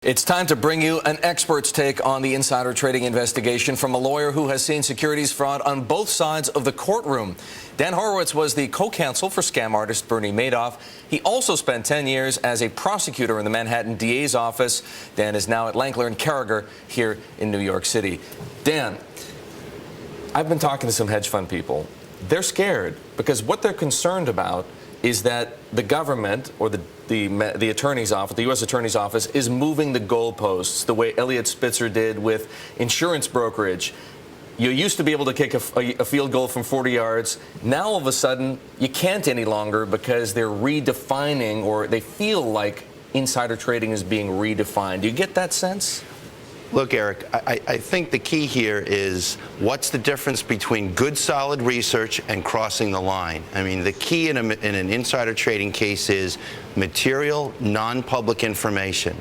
It's time to bring you an expert's take on the insider trading investigation from a lawyer who has seen securities fraud on both sides of the courtroom. Dan Horwitz was the co-counsel for scam artist Bernie Madoff. He also spent 10 years as a prosecutor in the Manhattan DA's office. Dan is now at Lankler Carragher here in New York City. Dan, I've been talking to some hedge fund people. They're scared because what they're concerned about is that the government or the attorney's office, the U.S. Attorney's Office, is moving the goalposts the way Eliot Spitzer did with insurance brokerage. You used to be able to kick a field goal from 40 yards. Now, all of a sudden, you can't any longer because they're redefining, or they feel like insider trading is being redefined. Do you get that sense? Look, Eric, I think the key here is what's the difference between good, solid research and crossing the line? I mean, the key in an insider trading case is material, non-public information.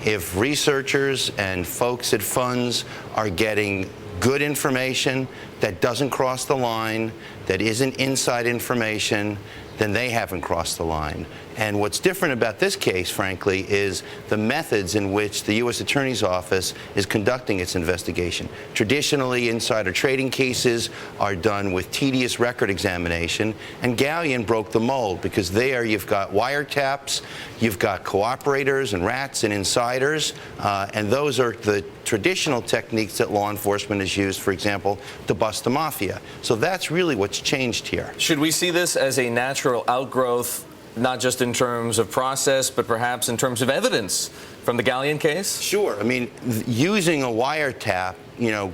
If researchers and folks at funds are getting good information that doesn't cross the line, that isn't inside information, then they haven't crossed the line. And what's different about this case, frankly, is the methods in which the U.S. Attorney's Office is conducting its investigation. Traditionally, insider trading cases are done with tedious record examination, and Galleon broke the mold because there you've got wiretaps, you've got cooperators and rats and insiders, and those are the traditional techniques that law enforcement has used, for example, to bust the mafia. So that's really what's changed here. Should we see this as a natural outgrowth, not just in terms of process, but perhaps in terms of evidence from the Galleon case? Sure. I mean, using a wiretap,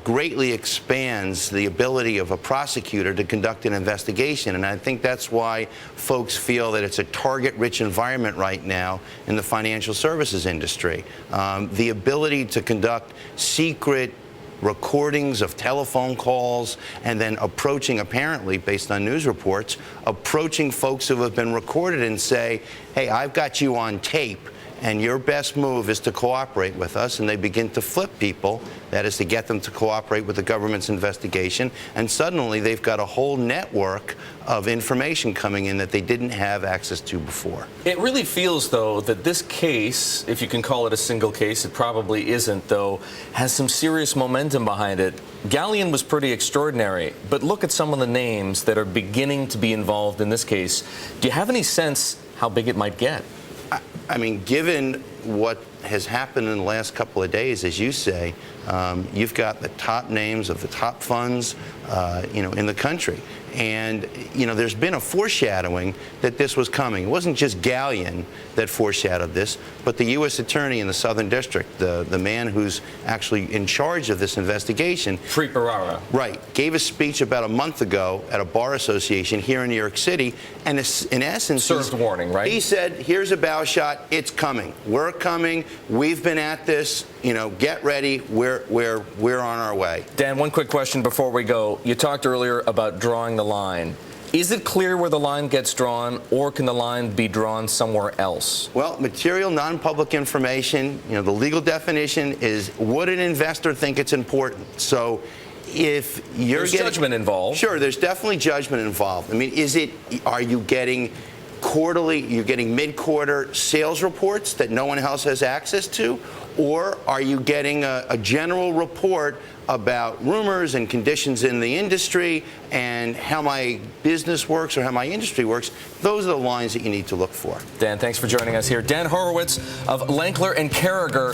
greatly expands the ability of a prosecutor to conduct an investigation. And I think that's why folks feel that it's a target-rich environment right now in the financial services industry. The ability to conduct secret recordings of telephone calls and then approaching, apparently, based on news reports, approaching folks who have been recorded and say, hey, I've got you on tape, and your best move is to cooperate with us. And they begin to flip people, that is to get them to cooperate with the government's investigation, and suddenly they've got a whole network of information coming in that they didn't have access to before. It really feels, though, that this case, if you can call it a single case, it probably isn't, though, has some serious momentum behind it. Galleon was pretty extraordinary, but look at some of the names that are beginning to be involved in this case. Do you have any sense how big it might get? I mean, given what has happened in the last couple of days, as you say, you've got the top names of the top funds, in the country. And, there's been a foreshadowing that this was coming. It wasn't just Galleon that foreshadowed this, but the U.S. Attorney in the Southern District, the man who's actually in charge of this investigation. Carragher. Right. Gave a speech about a month ago at a bar association here in New York City, and in essence, served warning, right? He said, here's a bow shot, it's coming. We're coming, we've been at this, get ready, we're on our way. Dan, one quick question before we go. You talked earlier about drawing the line. Is it clear where the line gets drawn, or can the line be drawn somewhere else? Well, material, non-public information, the legal definition is, would an investor think it's important? So if you're There's judgment involved. Sure, there's definitely judgment involved. I mean, are you getting quarterly, you're getting mid-quarter sales reports that no one else has access to? Or are you getting a general report about rumors and conditions in the industry and how my business works or how my industry works? Those are the lines that you need to look for. Dan, thanks for joining us here. Dan Horwitz of Lankler Carragher.